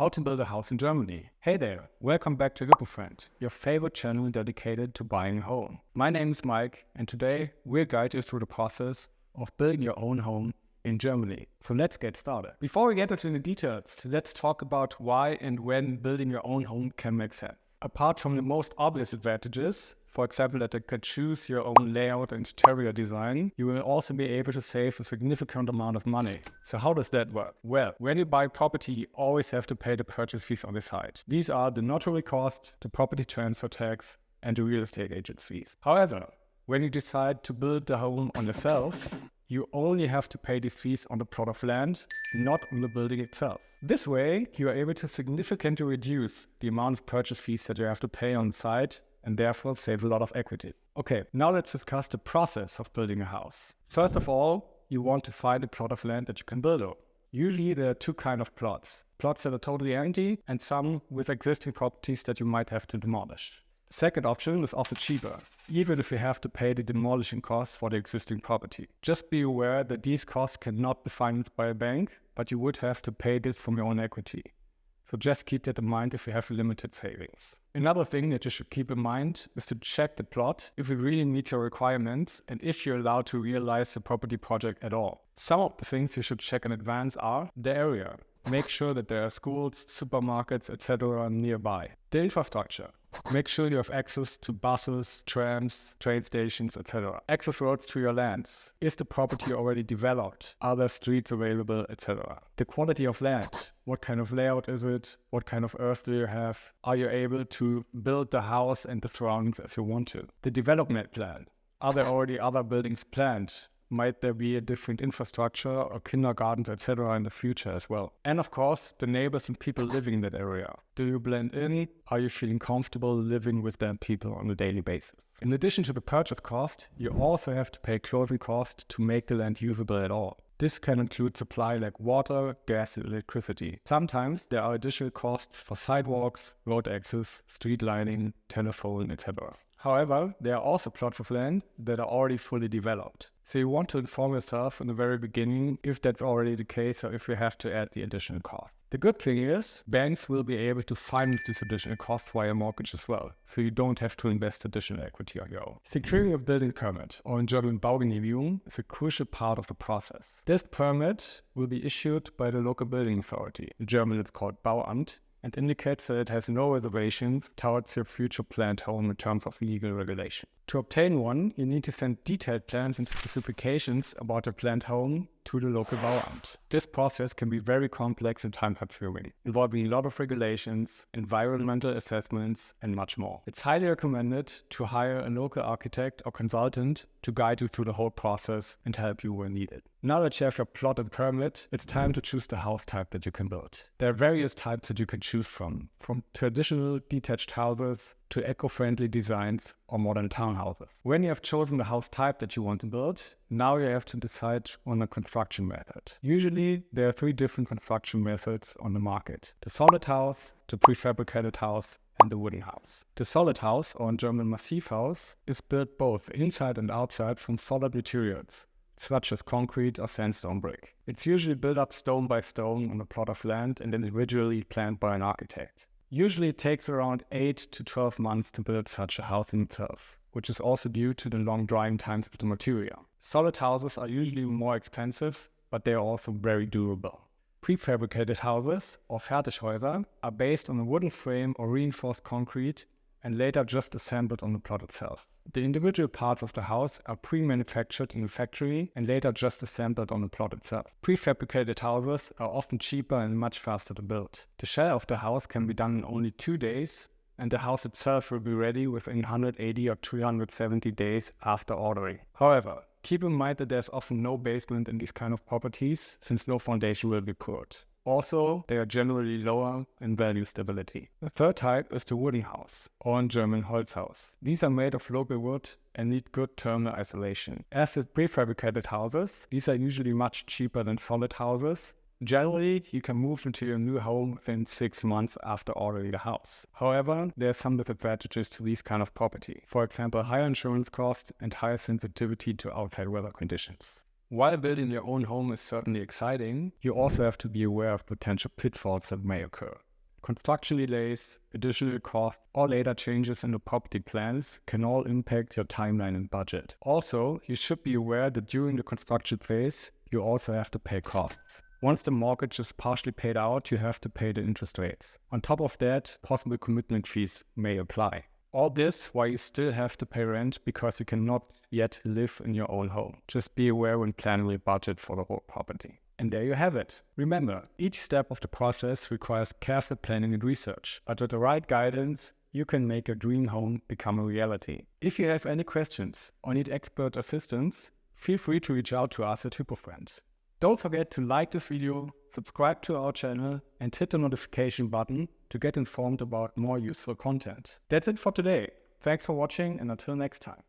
How to build a house in Germany. Hey there, welcome back to Hypofriend, your favorite channel dedicated to buying a home. My name is Mike, and today we'll guide you through the process of building your own home in Germany. So let's get started. Before we get into the details, let's talk about why and when building your own home can make sense. Apart from the most obvious advantages, for example that you can choose your own layout and interior design, you will also be able to save a significant amount of money. So how does that work? Well, when you buy property, you always have to pay the purchase fees on the side. These are the notary cost, the property transfer tax, and the real estate agent's fees. However, when you decide to build the home on yourself, you only have to pay these fees on the plot of land, not on the building itself. This way, you are able to significantly reduce the amount of purchase fees that you have to pay on site and therefore save a lot of equity. Okay, now let's discuss the process of building a house. First of all, you want to find a plot of land that you can build on. Usually there are two kinds of plots. Plots that are totally empty and some with existing properties that you might have to demolish. The second option is often cheaper, even if you have to pay the demolition costs for the existing property. Just be aware that these costs cannot be financed by a bank, but you would have to pay this from your own equity. So just keep that in mind if you have limited savings. Another thing that you should keep in mind is to check the plot if it really meets your requirements and if you're allowed to realize the property project at all. Some of the things you should check in advance are the area. Make sure that there are schools, supermarkets, etc. nearby. The infrastructure. Make sure you have access to buses, trams, train stations, etc. Access roads to your lands. Is the property already developed? Are there streets available, etc. The quality of land. What kind of layout is it? What kind of earth do you have? Are you able to build the house and the surroundings as you want to? The development plan. Are there already other buildings planned? Might there be a different infrastructure or kindergartens, etc. in the future as well? And of course, the neighbors and people living in that area. Do you blend in? Are you feeling comfortable living with them people on a daily basis? In addition to the purchase cost, you also have to pay closing costs to make the land usable at all. This can include supply like water, gas, and electricity. Sometimes there are additional costs for sidewalks, road access, street lighting, telephone, etc. However, there are also plots of land that are already fully developed. So you want to inform yourself in the very beginning if that's already the case or if you have to add the additional cost. The good thing is, banks will be able to finance this additional cost via mortgage as well, so you don't have to invest additional equity on your own. Securing a building permit, or in German Baugenehmigung, is a crucial part of the process. This permit will be issued by the local building authority. In German it's called Bauamt, and indicates that it has no reservations towards your future planned home in terms of legal regulation. To obtain one, you need to send detailed plans and specifications about your planned home to the local Bauamt. This process can be very complex and time-consuming, involving a lot of regulations, environmental assessments, and much more. It's highly recommended to hire a local architect or consultant to guide you through the whole process and help you when needed. Now that you have your plot and permit, it's time to choose the house type that you can build. There are various types that you can choose from traditional detached houses to eco-friendly designs or modern townhouses. When you have chosen the house type that you want to build, now you have to decide on a construction method. Usually, there are 3 different construction methods on the market: the solid house, the prefabricated house, and the wooden house. The solid house, or in German Massivhaus, is built both inside and outside from solid materials, such as concrete or sandstone brick. It's usually built up stone by stone on a plot of land and then individually planned by an architect. Usually it takes around 8 to 12 months to build such a house in itself, which is also due to the long drying times of the material. Solid houses are usually more expensive, but they are also very durable. Prefabricated houses, or Fertighaus, are based on a wooden frame or reinforced concrete and later just assembled on the plot itself. The individual parts of the house are pre-manufactured in a factory and later just assembled on the plot itself. Prefabricated houses are often cheaper and much faster to build. The shell of the house can be done in only 2 days, and the house itself will be ready within 180 or 370 days after ordering. However, keep in mind that there's often no basement in these kind of properties, since no foundation will be poured. Also, they are generally lower in value stability. The third type is the wooden house, or in German Holzhaus. These are made of local wood and need good thermal isolation. As with prefabricated houses, these are usually much cheaper than solid houses. Generally, you can move into your new home within 6 months after ordering the house. However, there are some disadvantages to these kind of property. For example, higher insurance costs and higher sensitivity to outside weather conditions. While building your own home is certainly exciting, you also have to be aware of potential pitfalls that may occur. Construction delays, additional costs, or later changes in the property plans can all impact your timeline and budget. Also, you should be aware that during the construction phase, you also have to pay costs. Once the mortgage is partially paid out, you have to pay the interest rates. On top of that, possible commitment fees may apply. All this while you still have to pay rent because you cannot yet live in your own home. Just be aware when planning your budget for the whole property. And there you have it. Remember, each step of the process requires careful planning and research, but with the right guidance, you can make your dream home become a reality. If you have any questions or need expert assistance, feel free to reach out to us at Hypofriend. Don't forget to like this video, subscribe to our channel, and hit the notification button to get informed about more useful content. That's it for today. Thanks for watching, and until next time.